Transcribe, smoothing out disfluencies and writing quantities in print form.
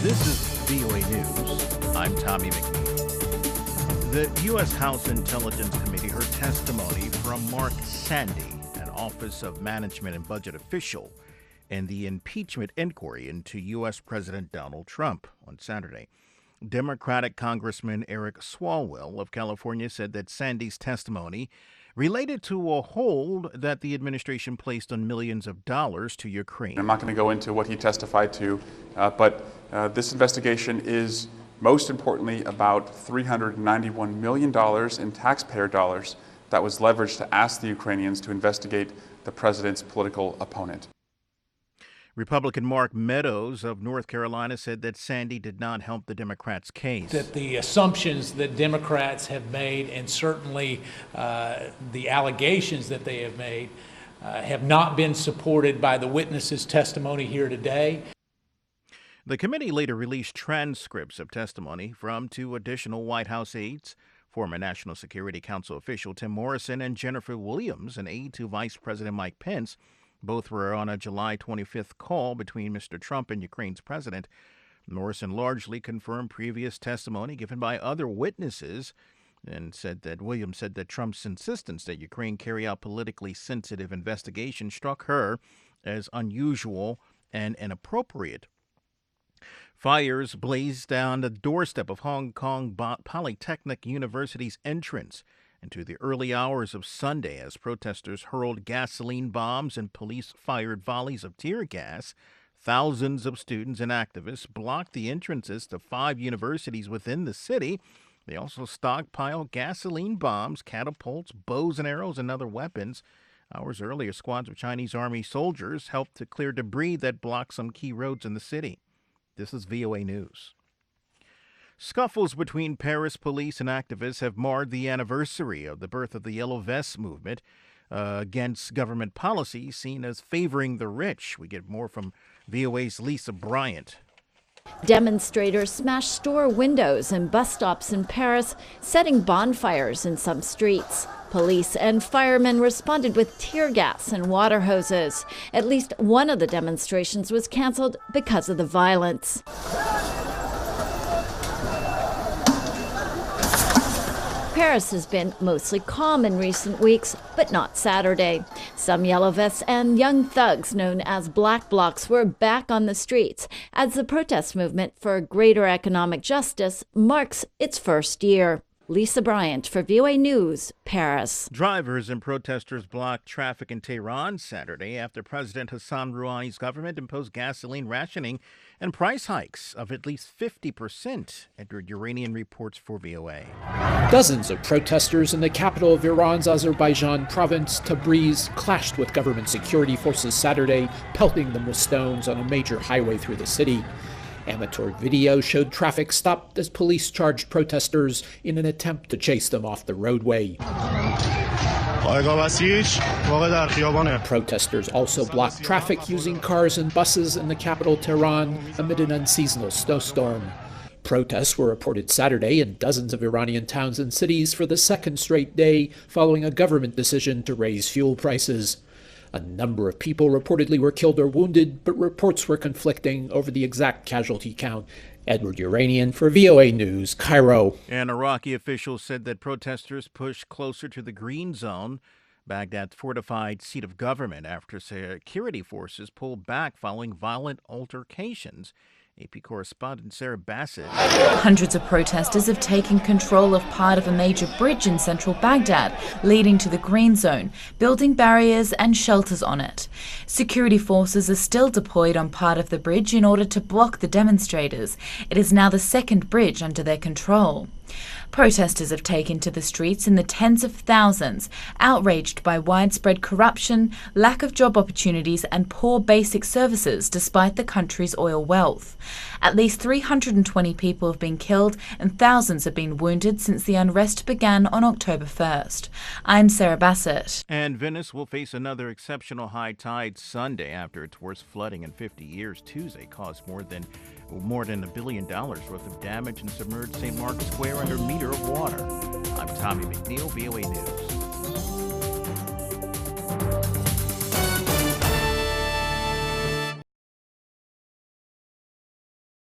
This is VOA News. I'm Tommy McNeil. The U.S. House Intelligence Committee heard testimony from Mark Sandy, an Office of Management and Budget official, in the impeachment inquiry into U.S. President Donald Trump on Saturday. Democratic Congressman Eric Swalwell of California said that Sandy's testimony related to a hold that the administration placed on millions of dollars to Ukraine. I'm not going to go into what he testified to, but this investigation is most importantly about $391 million in taxpayer dollars that was leveraged to ask the Ukrainians to investigate the president's political opponent. Republican Mark Meadows of North Carolina said that Sandy did not help the Democrats' case. That the assumptions that Democrats have made, and certainly the allegations that they have made, have not been supported by the witnesses' testimony here today. The committee later released transcripts of testimony from two additional White House aides, former National Security Council official Tim Morrison and Jennifer Williams, an aide to Vice President Mike Pence. Both were on a July 25th call between Mr. Trump and Ukraine's president. Morrison largely confirmed previous testimony given by other witnesses and Williams said that Trump's insistence that Ukraine carry out politically sensitive investigations struck her as unusual and inappropriate. Fires blazed down the doorstep of Hong Kong Polytechnic University's entrance into the early hours of Sunday as protesters hurled gasoline bombs and police fired volleys of tear gas. Thousands of students and activists blocked the entrances to 5 universities within the city. They also stockpiled gasoline bombs, catapults, bows and arrows, and other weapons. Hours earlier, squads of Chinese army soldiers helped to clear debris that blocked some key roads in the city. This is VOA News. Scuffles between Paris police and activists have marred the anniversary of the birth of the Yellow Vest movement against government policy seen as favoring the rich. We get more from VOA's Lisa Bryant. Demonstrators smashed store windows and bus stops in Paris, setting bonfires in some streets. Police and firemen responded with tear gas and water hoses. At least one of the demonstrations was canceled because of the violence. Paris has been mostly calm in recent weeks, but not Saturday. Some yellow vests and young thugs known as Black Blocs were back on the streets as the protest movement for greater economic justice marks its first year. Lisa Bryant for VOA News, Paris. Drivers and protesters blocked traffic in Tehran Saturday after President Hassan Rouhani's government imposed gasoline rationing and price hikes of at least 50%, Edward Uranian reports for VOA. Dozens of protesters in the capital of Iran's Azerbaijan province, Tabriz, clashed with government security forces Saturday, pelting them with stones on a major highway through the city. Amateur video showed traffic stopped as police charged protesters in an attempt to chase them off the roadway. Protesters also blocked traffic using cars and buses in the capital Tehran amid an unseasonal snowstorm. Protests were reported Saturday in dozens of Iranian towns and cities for the second straight day following a government decision to raise fuel prices. A number of people reportedly were killed or wounded, but reports were conflicting over the exact casualty count. Edward Uranian for VOA News, Cairo. And Iraqi officials said that protesters pushed closer to the Green Zone, Baghdad's fortified seat of government, after security forces pulled back following violent altercations. AP correspondent Sarah Bassett. Hundreds of protesters have taken control of part of a major bridge in central Baghdad, leading to the Green Zone, building barriers and shelters on it. Security forces are still deployed on part of the bridge in order to block the demonstrators. It is now the second bridge under their control. Protesters have taken to the streets in the tens of thousands, outraged by widespread corruption, lack of job opportunities and poor basic services despite the country's oil wealth. At least 320 people have been killed and thousands have been wounded since the unrest began on October 1st. I'm Sarah Bassett. And Venice will face another exceptional high tide Sunday after its worst flooding in 50 years. Tuesday caused more than $1 billion worth of damage and submerged St. Mark's Square under a meter of water. I'm Tommy McNeil, VOA News.